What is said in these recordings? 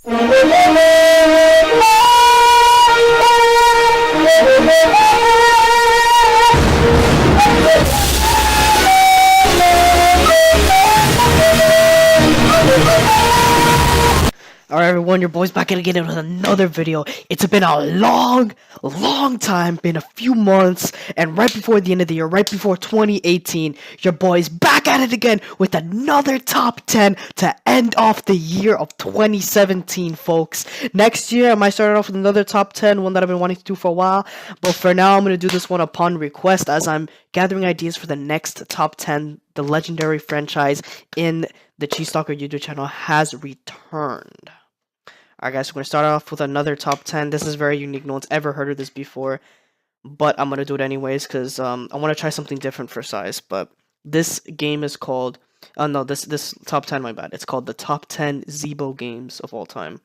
Alright everyone, your boy's back again with another video. It's been a long time, been a few months, and right before the end of the year, right before 2018, your boy's back at it again with another top 10 to end off the year of 2017, folks. Next year, I might start off with another top 10, one that I've been wanting to do for a while, but for now, I'm going to do this one upon request as I'm gathering ideas for the next top 10. The legendary franchise in the Cheese Stalker YouTube channel has returned. Alright guys, so we're going to start off with another top 10. This is very unique. No one's ever heard of this before. But I'm going to do it anyways because I want to try something different for size. But this game is called... Oh no, this top 10, my bad. It's called the top 10 zeebo games of all time.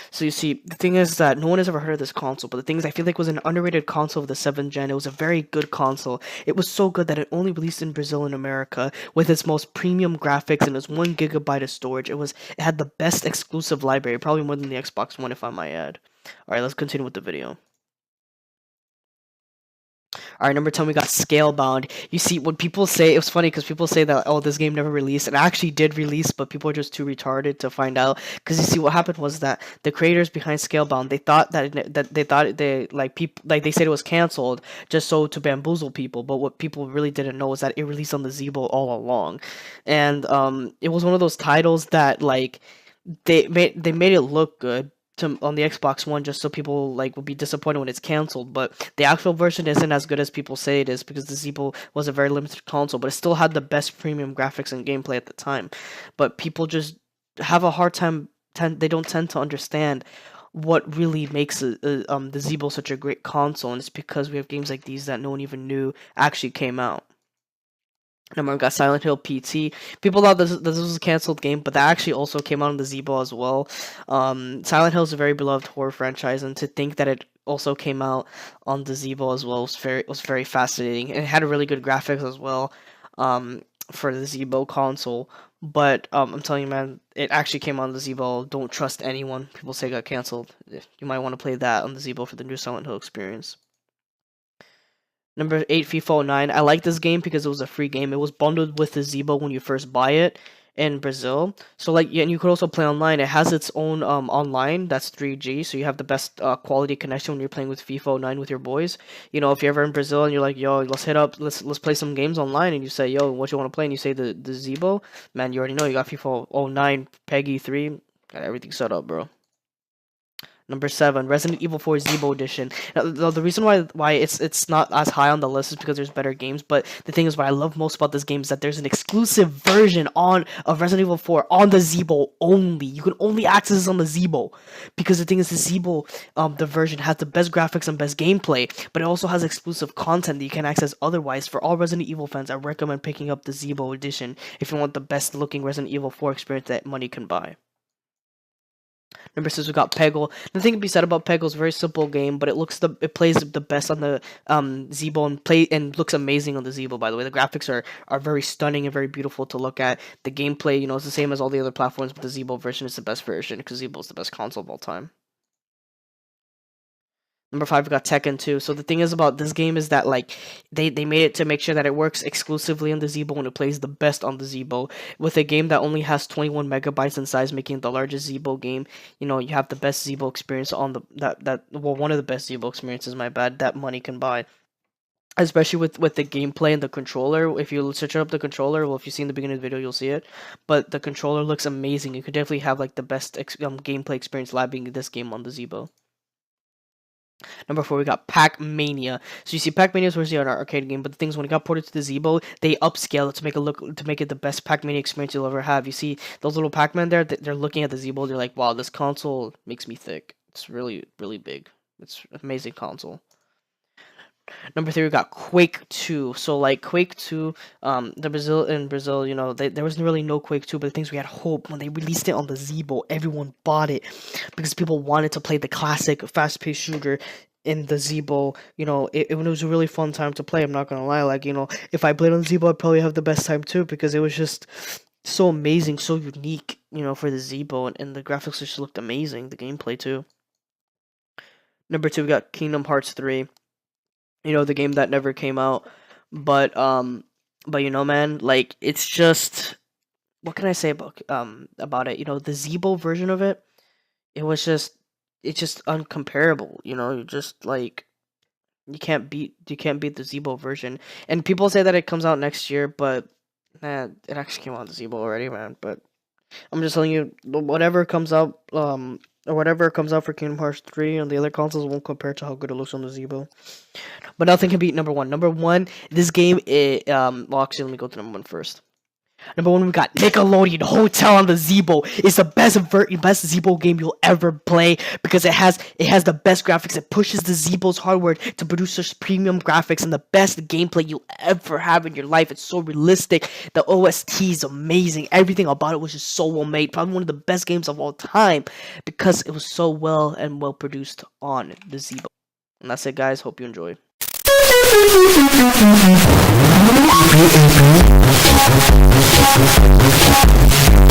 So you see, the thing is that no one has ever heard of this console. But the thing is, I feel like it was an underrated console of the 7th gen. It was a very good console. It was so good that it only released in Brazil and America with its most premium graphics and its 1 GB of storage. It had the best exclusive library, probably more than the Xbox One if I might add. Alright, let's continue with the video. Alright, number 10, we got Scalebound. You see, when people say, it was funny because people say that, oh, this game never released, and it actually did release, but people are just too retarded to find out. Because you see, what happened was that the creators behind Scalebound, they thought they said it was canceled just so to bamboozle people, but what people really didn't know is that it released on the zeebo all along. And it was one of those titles that, like, they made it look good on the Xbox One just so people would be disappointed when it's canceled, but the actual version isn't as good as people say it is because the zeebo was a very limited console, but it still had the best premium graphics and gameplay at the time. But people just have a hard time, they don't tend to understand what really makes the zeebo such a great console, and it's because we have games like these that no one even knew actually came out. Number one, got Silent Hill PT. People thought this was a canceled game, but that actually also came out on the zeebo as well. Silent Hill is a very beloved horror franchise, and to think that it also came out on the zeebo as well was very fascinating. And it had really good graphics as well for the zeebo console. But I'm telling you, man, it actually came on the zeebo. Don't trust anyone. People say it got canceled. You might want to play that on the zeebo for the new Silent Hill experience. Number 8, Fifo 9. I like this game because it was a free game. It was bundled with the zeebo when you first buy it in Brazil. So and you could also play online. It has its own online that's 3G, so you have the best quality connection when you're playing with Fifo 9 with your boys. You know, if you're ever in Brazil and you're like, yo, let's play some games online, and you say, yo, what you want to play, and you say the zeebo, man, you already know you got Fifo 09, Peggy 3, got everything set up, bro. Number 7, Resident Evil 4 zeebo Edition. Now, the reason why it's not as high on the list is because there's better games, but the thing is, what I love most about this game is that there's an exclusive version of Resident Evil 4 on the zeebo only. You can only access this on the zeebo, because the thing is, the zeebo, the version has the best graphics and best gameplay, but it also has exclusive content that you can access otherwise. For all Resident Evil fans, I recommend picking up the zeebo Edition if you want the best looking Resident Evil 4 experience that money can buy. Number 6, we got Peggle. Nothing can be said about Peggle. It's a very simple game, but it plays the best on the zeebo and looks amazing on the zeebo. By the way, the graphics are very stunning and very beautiful to look at. The gameplay, you know, is the same as all the other platforms, but the zeebo version is the best version because zeebo is the best console of all time. Number 5, we got Tekken 2. So the thing is about this game is that, like, they made it to make sure that it works exclusively on the zeebo and it plays the best on the zeebo. With a game that only has 21 megabytes in size, making it the largest zeebo game, you know, you have the best zeebo experience on one of the best zeebo experiences, my bad, that money can buy. Especially with the gameplay and the controller. If you search up the controller, well, if you see in the beginning of the video, you'll see it. But the controller looks amazing. You could definitely have like the best gameplay experience labbing this game on the zeebo. Number 4, we got Packmania. So you see, Packmania is originally an arcade game, but the thing is, when it got ported to the zeebo, they upscale it to make it the best Packmania experience you'll ever have. You see those little Pac-Man there, they're looking at the zeebo, they're like, wow, this console makes me thick. It's really, really big. It's an amazing console. Number 3, we got Quake 2. So like Quake 2, in Brazil, you know, there was really no Quake 2, but the things we had hope when they released it on the zeebo, everyone bought it because people wanted to play the classic fast-paced shooter in the zeebo. You know, it was a really fun time to play. I'm not gonna lie. Like, you know, if I played on zeebo, I'd probably have the best time too because it was just so amazing, so unique, for the zeebo, and the graphics just looked amazing. The gameplay too. Number two, we got Kingdom Hearts 3. The game that never came out, but man, like it's just what can I say about it? The zeebo version of it, it was just it's just uncomparable. You just like you can't beat the zeebo version. And people say that it comes out next year, but man, it actually came out the zeebo already, man. But I'm just telling you, whatever comes out, or whatever comes out for Kingdom Hearts 3 on the other consoles won't compare to how good it looks on the zeebo. But nothing can beat number one. Number one, this game, well, actually, let me go to number one first. Number one, we got Nickelodeon Hotel on the zeebo. It's the best zeebo game you'll ever play because it has the best graphics. It pushes the zeebo's hardware to produce such premium graphics and the best gameplay you'll ever have in your life. It's so realistic. The OST is amazing. Everything about it was just so well made. Probably one of the best games of all time because it was so well produced on the zeebo. And that's it, guys. Hope you enjoy.